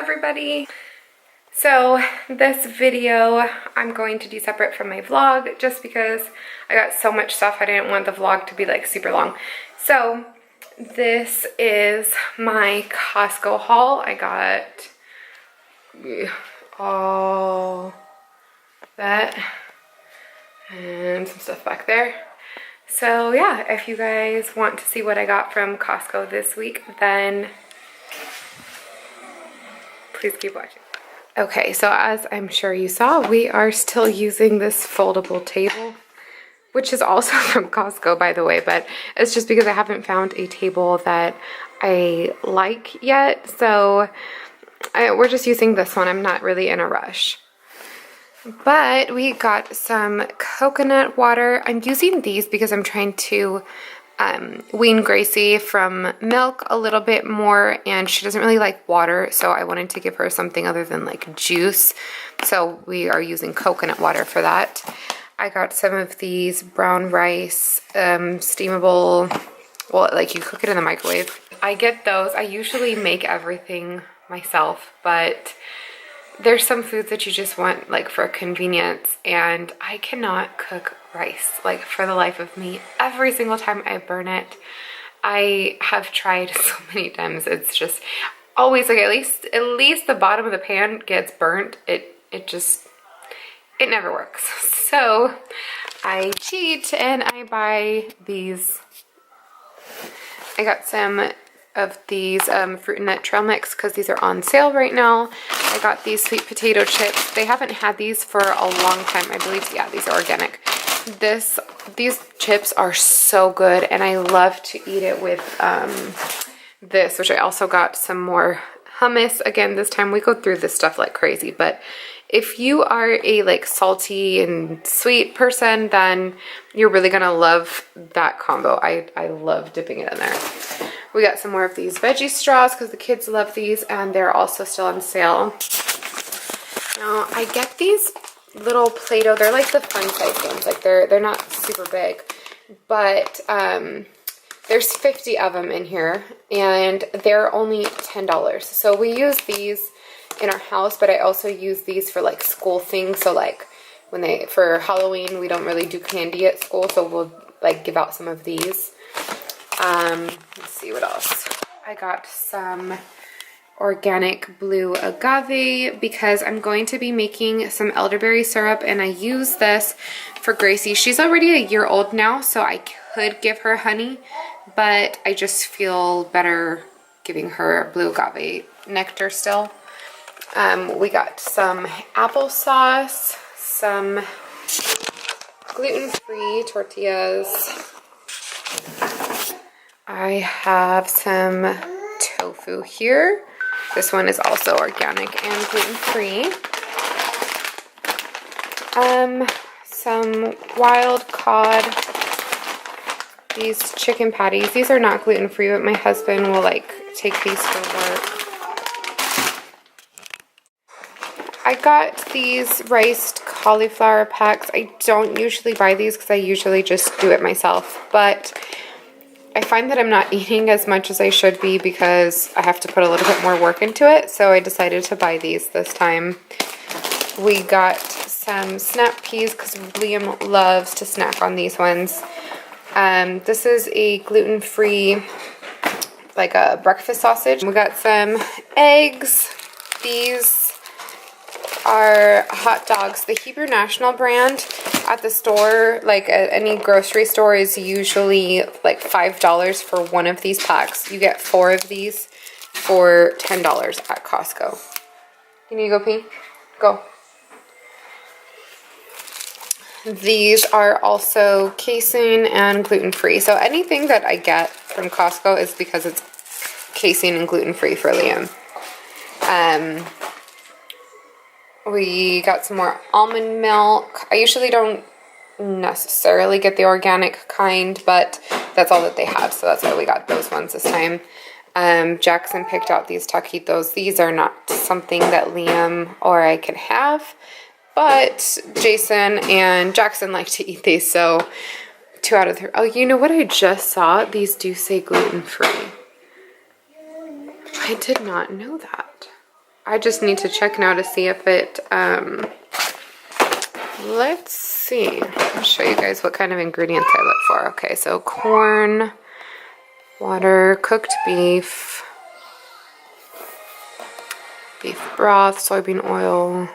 everybody. So this video I'm going to do separate from my vlog just because I got so much stuff. I didn't want the vlog to be like super long. So this is my Costco haul. I got all that and some stuff back there. So yeah, if you guys want to see what I got from Costco this week, then please keep watching. Okay, so as I'm sure you saw, we are still using this foldable table, which is also from Costco, by the way, but it's just because I haven't found a table that I like yet. So we're just using this one. I'm not really in a rush. But we got some coconut water. I'm using these because I'm trying to wean Gracie from milk a little bit more, and she doesn't really like water, so I wanted to give her something other than like juice. So we are using coconut water for that. I got some of these brown rice steamable, well, like you cook it in the microwave. I get those. I usually make everything myself, but there's some foods that you just want like for convenience, and I cannot cook rice like for the life of me. Every single time I burn it, I have tried so many times. It's just always like at least the bottom of the pan gets burnt. It never works. So I cheat and I buy these. I got some of these fruit and nut trail mix because these are on sale right now. I got these sweet potato chips. They haven't had these for a long time, I believe. Yeah, these are organic. These chips are so good, and I love to eat it with this, which I also got some more hummus. Again, this time we go through this stuff like crazy, but if you are a like salty and sweet person, then you're really gonna love that combo. I love dipping it in there. We got some more of these veggie straws because the kids love these, and they're also still on sale. Now I get these little Play-Doh. They're like the fun size ones. Like they're not super big, but there's 50 of them in here, and they're only $10. So we use these in our house, but I also use these for like school things. So like for Halloween, we don't really do candy at school, so we'll like give out some of these. Let's see what else. I got some organic blue agave because I'm going to be making some elderberry syrup, and I use this for Gracie. She's already a year old now, so I could give her honey, but I just feel better giving her blue agave nectar still. We got some applesauce, some gluten-free tortillas. I have some tofu here. This one is also organic and gluten-free. Some wild cod. These chicken patties. These are not gluten-free, but my husband will like take these for work. I got these riced cauliflower packs. I don't usually buy these because I usually just do it myself, but I find that I'm not eating as much as I should be because I have to put a little bit more work into it, so I decided to buy these this time. We got some snap peas because Liam loves to snack on these ones. This is a gluten-free, like a breakfast sausage. We got some eggs. These are hot dogs. The Hebrew National brand at the store, like at any grocery store, is usually like $5 for one of these packs. You get 4 of these for $10 at Costco. You need to go pee? Go. These are also casein and gluten-free. So anything that I get from Costco is because it's casein and gluten-free for Liam. We got some more almond milk. I usually don't necessarily get the organic kind, but that's all that they have, so that's why we got those ones this time. Jackson picked out these taquitos. These are not something that Liam or I can have, but Jason and Jackson like to eat these, so 2 out of 3. Oh, you know what I just saw? These do say gluten-free. I did not know that. I just need to check now to see if it, let's see. I'll show you guys what kind of ingredients I look for. Okay, so corn, water, cooked beef, beef broth, soybean oil,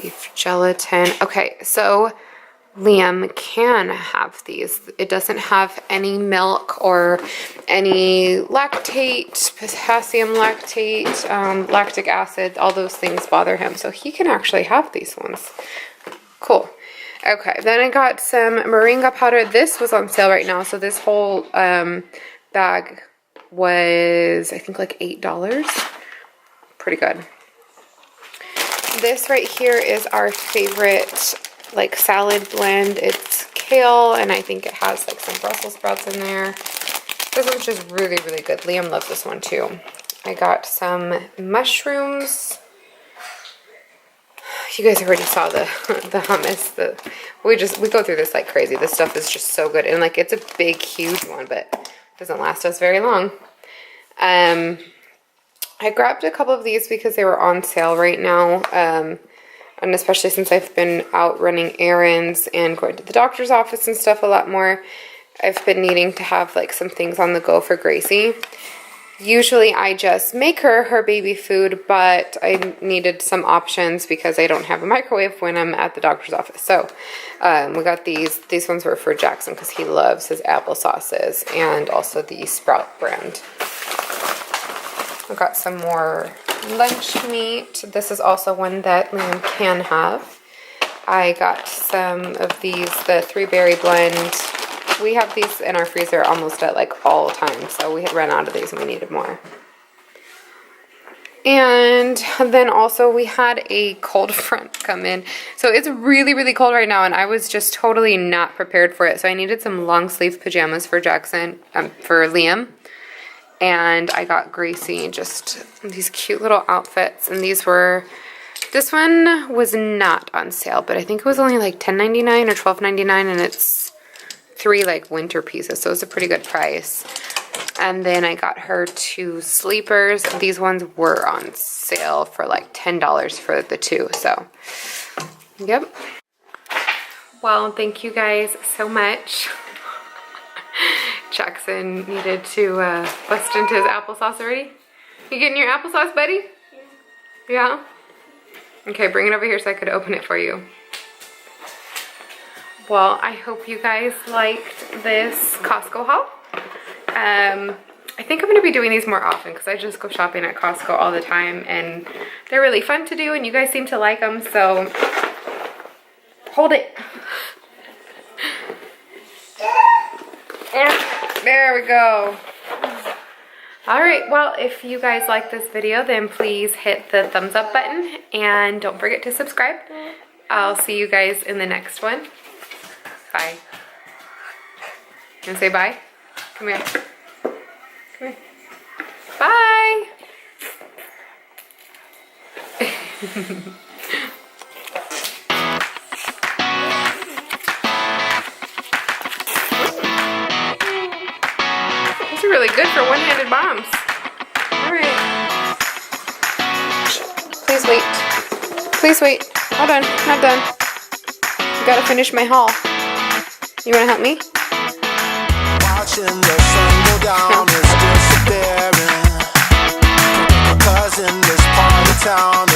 beef gelatin. Okay, so Liam can have these. It doesn't have any milk or any lactate, potassium lactate, lactic acid. All those things bother him, so he can actually have these ones. Cool. Okay, then I got some moringa powder. This was on sale right now, so this whole bag was, I think, like $8. Pretty good. This right here is our favorite like salad blend. It's kale, and I think it has like some Brussels sprouts in there. This one's just really, really good. Liam loves this one too. I got some mushrooms. You guys already saw the hummus. We go through this like crazy. This stuff is just so good, and like it's a big, huge one, but it doesn't last us very long. I grabbed a couple of these because they were on sale right now. And especially since I've been out running errands and going to the doctor's office and stuff a lot more, I've been needing to have like some things on the go for Gracie. Usually I just make her baby food, but I needed some options because I don't have a microwave when I'm at the doctor's office. So we got these. These ones were for Jackson because he loves his applesauces, and also the Sprout brand. I got some more lunch meat. This is also one that Liam can have. I got some of these, the 3-berry blend. We have these in our freezer almost at like all times, so we had run out of these and we needed more. And then also we had a cold front come in. So it's really, really cold right now, and I was just totally not prepared for it. So I needed some long sleeve pajamas for Jackson, for Liam. And I got Gracie just these cute little outfits, and these were, this one was not on sale, but I think it was only like $10.99 or $12.99, and it's 3 like winter pieces, so it's a pretty good price. And then I got her 2 sleepers. These ones were on sale for like $10 for the 2, so yep. Well, thank you guys so much. Jackson needed to bust into his applesauce already. You getting your applesauce, buddy? Yeah? Okay, bring it over here so I could open it for you. Well, I hope you guys liked this Costco haul. I think I'm going to be doing these more often because I just go shopping at Costco all the time, and they're really fun to do, and you guys seem to like them, so hold it. There we go. Alright, well, if you guys like this video, then please hit the thumbs up button, and don't forget to subscribe. I'll see you guys in the next one. Bye. You wanna say bye? Come here. Come here. Bye! Really good for one-handed bombs. Alright. Please wait. Please wait. Hold on. Not done. I gotta finish my haul. You wanna help me? Watching the sun go down is disappearing. Cause in this part of town